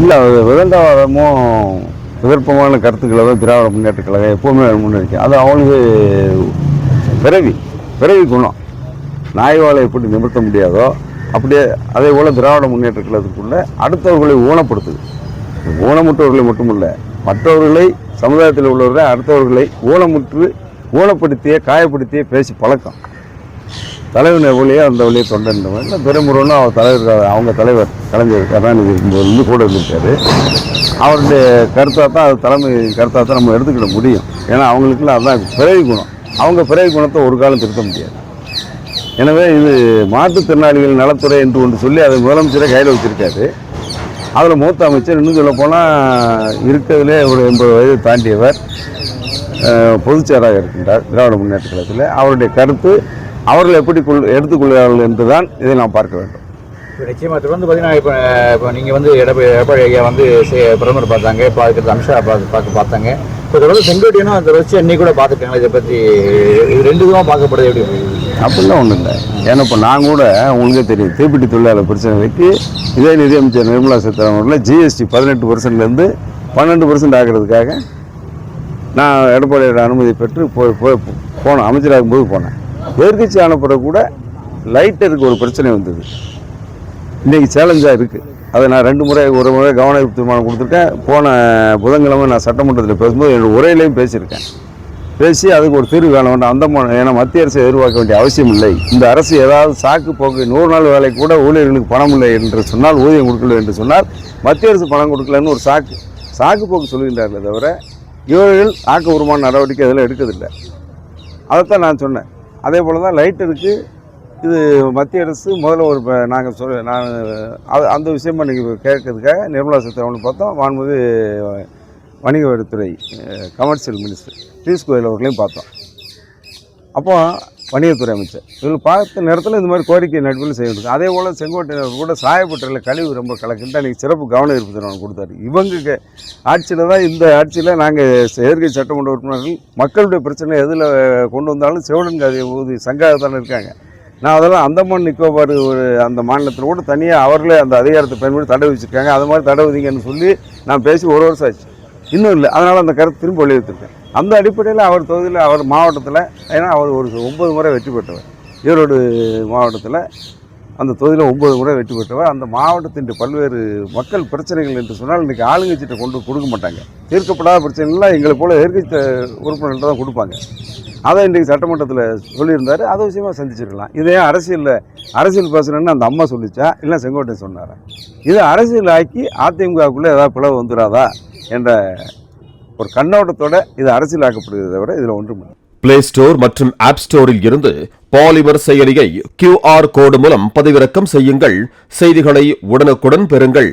இல்லை விதண்டாவாதமும் விருப்பமான கருத்துக்களை தான் திராவிட முன்னேற்ற கழகம் எப்போவுமே முன்னெடுக்கும். அது அவங்களுக்கு பிறவி குணம். நாய்வாலை எப்படி நிமிர்த்த முடியாதோ அப்படியே அதே போல் திராவிட முன்னேற்ற கழகத்துக்குள்ள அடுத்தவர்களை ஊனப்படுத்துது. ஊனமுற்றவர்களை மட்டுமல்ல, மற்றவர்களை சமுதாயத்தில் உள்ளவர்களை அடுத்தவர்களை ஊனப்படுத்திய காயப்படுத்திய பேசி பழக்கம். தலைவர் வழியே அந்த வழியே தொண்டன்றவன் இல்லை துரைமுருகனும் அவர் தலைவர், அவங்க தலைவர் கலைஞர் கருணாநிதி இருக்கும்போது கூட இருந்திருக்காரு. அவருடைய கருத்தாக தான் அது தலைமை கருத்தாக தான் நம்ம எடுத்துக்கிட முடியும். ஏன்னா அவங்களுக்குலாம் அதுதான் பிறவி குணம். அவங்க பிறவி குணத்தை ஒரு காலம் திருத்த முடியாது. எனவே இது மாற்றுத்திறனாளிகள் நலத்துறை என்று ஒன்று சொல்லி அதை முதலமைச்சரை கையில் வச்சுருக்காரு. அதில் மூத்த அமைச்சர் இன்னும் சொல்ல போனால் இருக்கிறதுலே ஒரு 80 வயது தாண்டியவர் பொதுச்செயலாளராக இருக்கின்றார் திராவிட முன்னேற்ற கழகத்தில். அவருடைய கருத்து அவர்கள் எப்படி எடுத்துக்கொள்கிறார்கள் என்று தான் இதை நாம் பார்க்க வேண்டும். நிச்சயமாக தொடர்ந்து பார்த்தீங்கன்னா இப்போ நீங்கள் வந்து எடப்பாடி ஐயா வந்து பிரதமர் பார்த்தாங்க, இப்போ அதுக்கு அமித்ஷா பார்த்தாங்க. இப்போ தொடர்ந்து செங்கோட்டையனும் அதை வச்சு அன்னைக்கு கூட பார்த்துருக்காங்க. இதை பற்றி இது ரெண்டு விதமாக பார்க்கப்படுது. எப்படி அப்படிலாம் ஒன்றும் இல்லை. ஏன்னா இப்போ நான் கூட உங்களுக்கே தெரியும், தீப்பெட்டி தொழிலாளர் பிரச்சனைக்கு இதே நிதியமைச்சர் நிர்மலா சீதாராமனில் ஜிஎஸ்டி 18%லேருந்து 12% ஆகிறதுக்காக நான் எடப்பாடியோட அனுமதி பெற்று போனேன். அமைச்சராகும் போது போனேன். எதிர்கட்சி ஆனப்புறம் கூட லைட்டருக்கு ஒரு பிரச்சனை வந்தது. இன்றைக்கி சேலஞ்சாக இருக்குது. அதை நான் ஒரு முறை கவன தீர்மானம் கொடுத்துருக்கேன். போன புதன்கிழமை நான் சட்டமன்றத்தில் பேசும்போது என்னோடய உரையிலையும் பேசியிருக்கேன். பேசி அதுக்கு ஒரு தீர்வு காண வேண்டாம். அந்த ஏன்னா மத்திய அரசை எதிர்பார்க்க வேண்டிய அவசியம் இல்லை. இந்த அரசு ஏதாவது சாக்கு போக்கு 100 நாள் வேலைக்கு கூட ஊழியர்களுக்கு பணம் இல்லை என்று சொன்னால், ஊதியம் கொடுக்கல என்று சொன்னால், மத்திய அரசு பணம் கொடுக்கலன்னு ஒரு சாக்கு போக்கு சொல்லுகின்றார்களே தவிர இவர்கள் ஆக்கபூர்வமான நடவடிக்கை அதில் எடுக்கிறதில்லை. அதைத்தான் நான் சொன்னேன். அதே போல் தான் லைட்டருக்கு இது மத்திய அரசு முதல்ல நான் அந்த விஷயமா நீங்கள் கேட்கறதுக்காக நிர்மலா சீதாராமன் பார்த்தோம். மாண்புமிகு வணிக வரித்துறை கமர்ஷியல் மினிஸ்டர் பியூஷ் கோயல் அவர்களையும் பார்த்தோம். அப்போ வணிகத்துறை அமைச்சர் இவர்கள் பார்த்த நேரத்தில் இந்த மாதிரி கோரிக்கை நடுவில் செய்யணும். அதே போல் செங்கோட்டையர் கூட சாயப்பட்டறையில் கழிவு ரொம்ப கலக்கிட்டு அன்றைக்கி சிறப்பு கவன ஈர்ப்பு தீர்மானம் கொடுத்தாரு. இவங்க ஆட்சியில் தான், இந்த ஆட்சியில் நாங்கள் எதிர்க்கட்சி சட்டமன்ற உறுப்பினர்கள் மக்களுடைய பிரச்சனை எதில் கொண்டு வந்தாலும் செவிடன் காதியை ஊதி சங்காக தானே இருக்காங்க. நான் அதெல்லாம் அந்தமான் நிக்கோபார் அந்த மாநிலத்தில் கூட தனியாக அவர்களே அந்த அதிகாரத்தை பயன்படுத்தி தடை வச்சுருக்காங்க. அது மாதிரி தடை விதிங்கன்னு சொல்லி நான் பேசி 1 வருஷம் ஆச்சு, இன்னும் இல்லை. அதனால் அந்த கருத்து திரும்ப வலியுறுத்திருக்கேன். அந்த அடிப்படையில் அவர் தொகுதியில், அவர் மாவட்டத்தில், ஏன்னா அவர் ஒரு 9 முறை வெற்றி பெற்றவர். ஈரோடு மாவட்டத்தில் அந்த தொகுதியில் 9 முறை வெற்றி பெற்றவர். அந்த மாவட்டத்தின் பல்வேறு மக்கள் பிரச்சனைகள் என்று சொன்னால் இன்றைக்கி ஆளுங்கட்சிகிட்ட கொண்டு கொடுக்க மாட்டாங்க. தீர்க்கப்படாத பிரச்சனைகள்லாம் எங்களை போல் எதிர்க்கட்சி உறுப்பினர்கிட்ட தான் கொடுப்பாங்க. அதை இன்றைக்கு சட்டமன்றத்தில் சொல்லியிருந்தார். அதை விஷயமாக சந்திச்சிருக்கலாம். இதே அரசியல் பேசுகிறேன்னு அந்த அம்மா சொல்லிச்சா இல்லை செங்கோட்டையன் சொன்னாரா? இதை அரசியல் ஆக்கி அதிமுகக்குள்ளே ஏதாவது பிளவு வந்துடாதா என்ற ஒரு கண்ணோட்டத்தோட இது அரசியல் ஆக்கப்படுகிறத தவிர இதில் ஒன்றும் இல்லை. பிளே ஸ்டோர் மற்றும் ஆப் ஸ்டோரில் இருந்து பாலிமர் செயலியை QR கோடு மூலம் பதிவிறக்கம் செய்யுங்கள். செய்திகளை உடனுக்குடன் பெறுங்கள்.